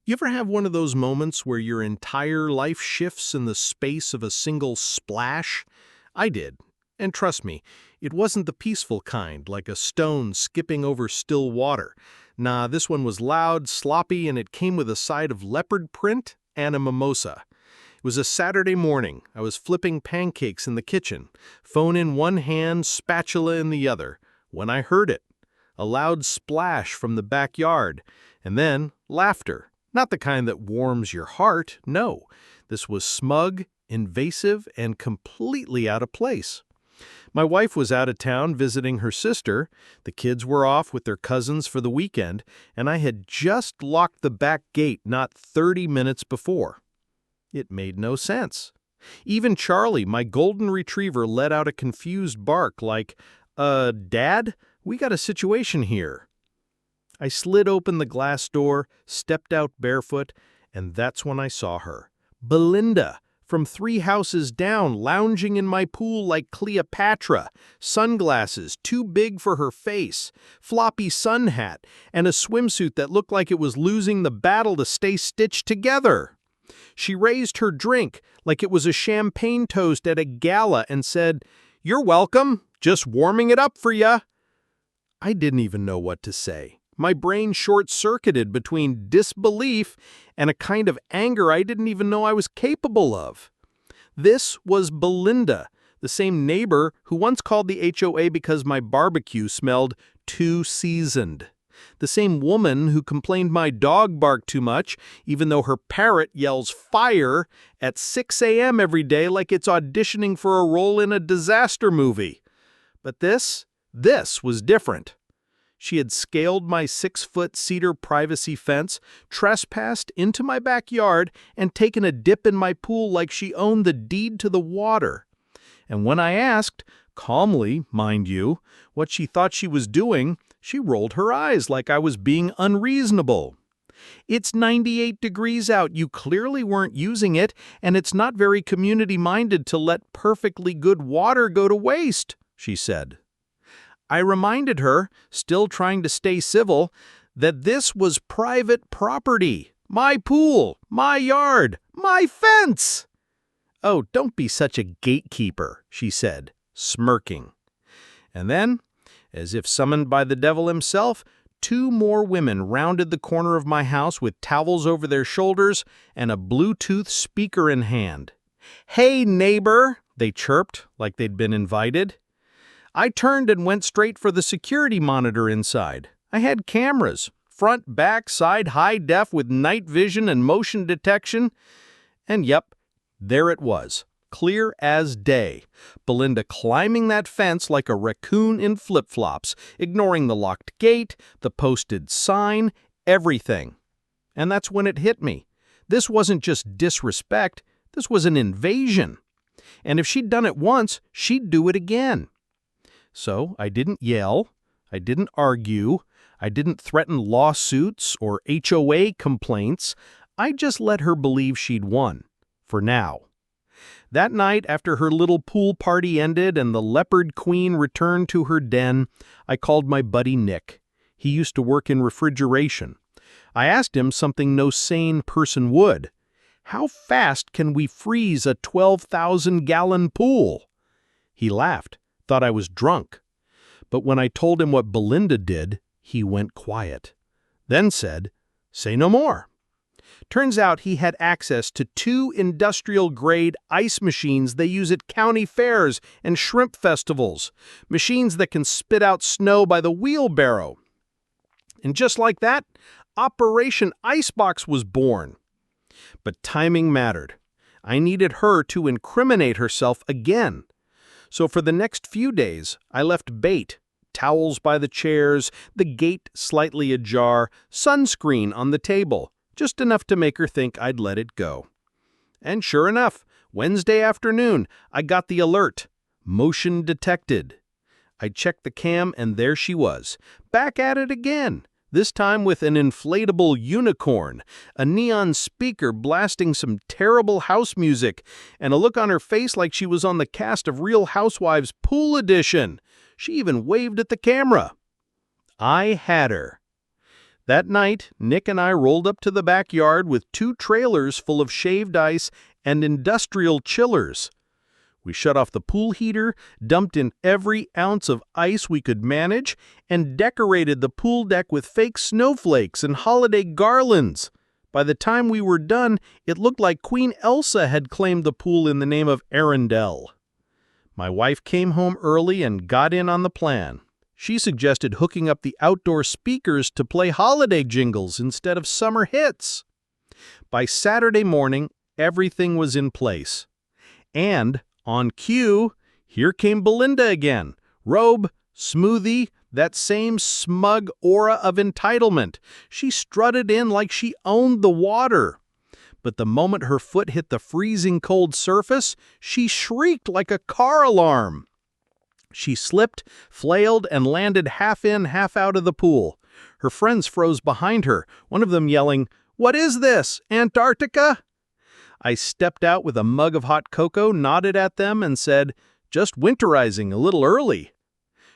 You ever have one of those moments where your entire life shifts in the space of a single splash? I did. And trust me, it wasn't the peaceful kind, like a stone skipping over still water. Nah, this one was loud, sloppy, and it came with a side of leopard print and a mimosa. It was a Saturday morning. I was flipping pancakes in the kitchen, phone in one hand, spatula in the other, when I heard it. A loud splash from the backyard, and then laughter. Not the kind that warms your heart, no. This was smug, invasive, and completely out of place. My wife was out of town visiting her sister, the kids were off with their cousins for the weekend, and I had just locked the back gate not 30 minutes before. It made no sense. Even Charlie, my golden retriever, let out a confused bark like, Dad, we got a situation here." I slid open the glass door, stepped out barefoot, and that's when I saw her. Belinda, from 3 houses down, lounging in my pool like Cleopatra, sunglasses too big for her face, floppy sun hat, and a swimsuit that looked like it was losing the battle to stay stitched together. She raised her drink like it was a champagne toast at a gala and said, "You're welcome, just warming it up for ya." I didn't even know what to say. My brain short-circuited between disbelief and a kind of anger I didn't even know I was capable of. This was Belinda, the same neighbor who once called the HOA because my barbecue smelled too seasoned. The same woman who complained my dog barked too much, even though her parrot yells fire at 6 a.m. every day like it's auditioning for a role in a disaster movie. But this was different. She had scaled my 6-foot cedar privacy fence, trespassed into my backyard, and taken a dip in my pool like she owned the deed to the water. And when I asked, calmly, mind you, what she thought she was doing, she rolled her eyes like I was being unreasonable. "It's 98 degrees out, you clearly weren't using it, and it's not very community-minded to let perfectly good water go to waste," she said. I reminded her, still trying to stay civil, that this was private property. My pool, my yard, my fence. "Oh, don't be such a gatekeeper," she said, smirking. And then, as if summoned by the devil himself, 2 more women rounded the corner of my house with towels over their shoulders and a Bluetooth speaker in hand. "Hey, neighbor," they chirped like they'd been invited. I turned and went straight for the security monitor inside. I had cameras, front, back, side, high def with night vision and motion detection. And yep, there it was, clear as day. Belinda climbing that fence like a raccoon in flip-flops, ignoring the locked gate, the posted sign, everything. And that's when it hit me. This wasn't just disrespect, this was an invasion. And if she'd done it once, she'd do it again. So I didn't yell, I didn't argue, I didn't threaten lawsuits or HOA complaints. I just let her believe she'd won, for now. That night, after her little pool party ended and the leopard queen returned to her den, I called my buddy Nick. He used to work in refrigeration. I asked him something no sane person would. How fast can we freeze a 12,000-gallon pool? He laughed. Thought I was drunk. But when I told him what Belinda did, he went quiet. Then said, "Say no more." Turns out he had access to 2 industrial-grade ice machines they use at county fairs and shrimp festivals, machines that can spit out snow by the wheelbarrow. And just like that, Operation Icebox was born. But timing mattered. I needed her to incriminate herself again. So for the next few days, I left bait, towels by the chairs, the gate slightly ajar, sunscreen on the table, just enough to make her think I'd let it go. And sure enough, Wednesday afternoon, I got the alert. Motion detected. I checked the cam and there she was, back at it again. This time with an inflatable unicorn, a neon speaker blasting some terrible house music, and a look on her face like she was on the cast of Real Housewives Pool Edition. She even waved at the camera. I had her. That night, Nick and I rolled up to the backyard with 2 trailers full of shaved ice and industrial chillers. We shut off the pool heater, dumped in every ounce of ice we could manage, and decorated the pool deck with fake snowflakes and holiday garlands. By the time we were done, it looked like Queen Elsa had claimed the pool in the name of Arendelle. My wife came home early and got in on the plan. She suggested hooking up the outdoor speakers to play holiday jingles instead of summer hits. By Saturday morning, everything was in place. And, on cue, here came Belinda again. Robe, smoothie, that same smug aura of entitlement. She strutted in like she owned the water. But the moment her foot hit the freezing cold surface, she shrieked like a car alarm. She slipped, flailed, and landed half in, half out of the pool. Her friends froze behind her, one of them yelling, "What is this, Antarctica?" I stepped out with a mug of hot cocoa, nodded at them, and said, "Just winterizing a little early."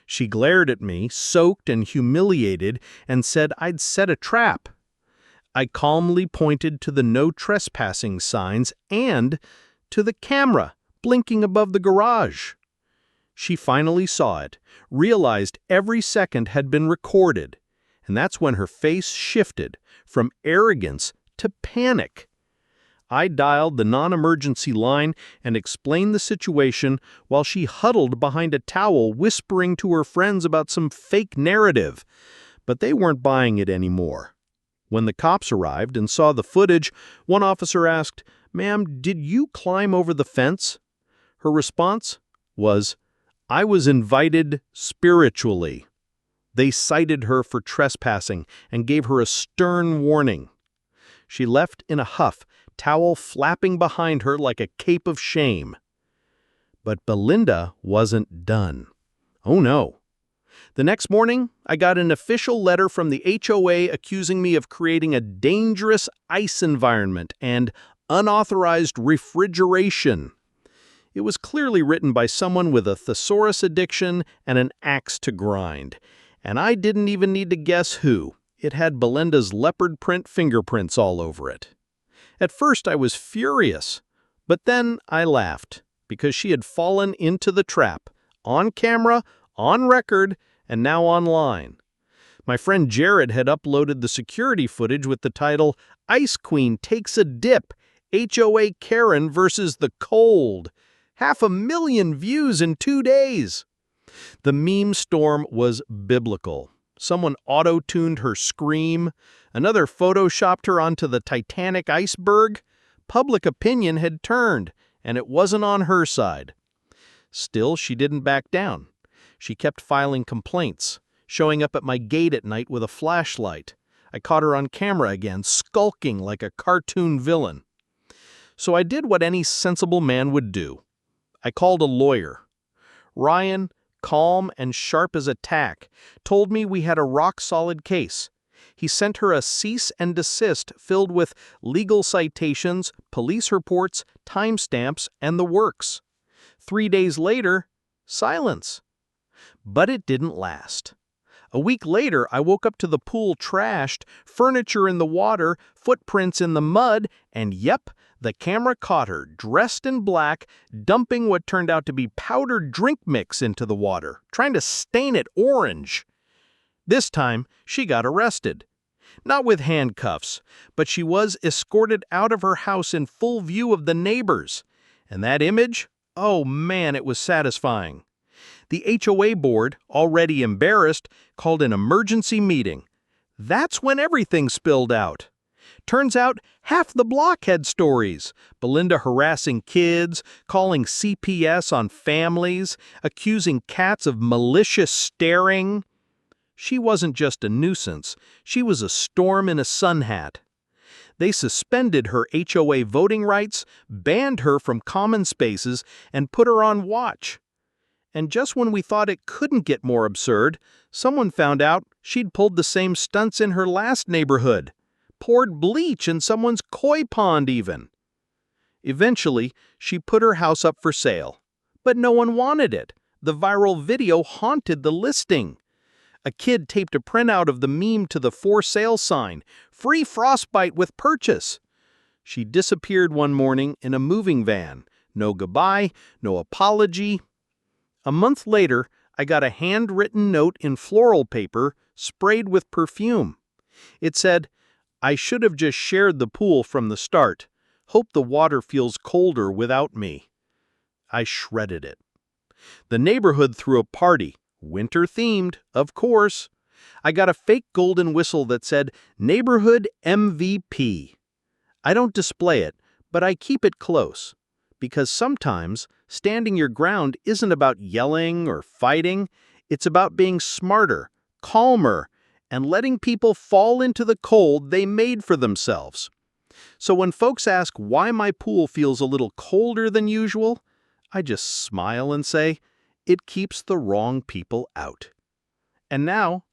She glared at me, soaked and humiliated, and said I'd set a trap. I calmly pointed to the no trespassing signs and to the camera blinking above the garage. She finally saw it, realized every second had been recorded, and that's when her face shifted from arrogance to panic. I dialed the non-emergency line and explained the situation while she huddled behind a towel whispering to her friends about some fake narrative, but they weren't buying it anymore. When the cops arrived and saw the footage, one officer asked, "Ma'am, did you climb over the fence?" Her response was, "I was invited spiritually." They cited her for trespassing and gave her a stern warning. She left in a huff, towel flapping behind her like a cape of shame. But Belinda wasn't done. Oh no. The next morning, I got an official letter from the HOA accusing me of creating a dangerous ice environment and unauthorized refrigeration. It was clearly written by someone with a thesaurus addiction and an axe to grind. And I didn't even need to guess who. It had Belinda's leopard print fingerprints all over it. At first I was furious, but then I laughed, because she had fallen into the trap, on camera, on record, and now online. My friend Jared had uploaded the security footage with the title, "Ice Queen Takes a Dip, HOA Karen versus the Cold." 500,000 views in 2 days. The meme storm was biblical. Someone auto-tuned her scream. Another photoshopped her onto the Titanic iceberg. Public opinion had turned, and it wasn't on her side. Still, she didn't back down. She kept filing complaints, showing up at my gate at night with a flashlight. I caught her on camera again, skulking like a cartoon villain. So I did what any sensible man would do. I called a lawyer. Ryan, calm and sharp as a tack, told me we had a rock-solid case. He sent her a cease and desist filled with legal citations, police reports, timestamps, and the works. 3 days later, silence. But it didn't last. A week later, I woke up to the pool trashed, furniture in the water, footprints in the mud, and yep, the camera caught her, dressed in black, dumping what turned out to be powdered drink mix into the water, trying to stain it orange. This time, she got arrested. Not with handcuffs, but she was escorted out of her house in full view of the neighbors. And that image? Oh man, it was satisfying. The HOA board, already embarrassed, called an emergency meeting. That's when everything spilled out. Turns out, half the block had stories. Belinda harassing kids, calling CPS on families, accusing cats of malicious staring. She wasn't just a nuisance. She was a storm in a sun hat. They suspended her HOA voting rights, banned her from common spaces, and put her on watch. And just when we thought it couldn't get more absurd, someone found out she'd pulled the same stunts in her last neighborhood. Poured bleach in someone's koi pond even. Eventually, she put her house up for sale. But no one wanted it. The viral video haunted the listing. A kid taped a printout of the meme to the for sale sign, "Free frostbite with purchase." She disappeared one morning in a moving van. No goodbye, no apology. A month later, I got a handwritten note in floral paper sprayed with perfume. It said, "I should have just shared the pool from the start. Hope the water feels colder without me." I shredded it. The neighborhood threw a party, winter-themed, of course. I got a fake golden whistle that said, "Neighborhood MVP." I don't display it, but I keep it close. Because sometimes standing your ground isn't about yelling or fighting. It's about being smarter, calmer, and letting people fall into the cold they made for themselves. So when folks ask why my pool feels a little colder than usual, I just smile and say, it keeps the wrong people out. And now,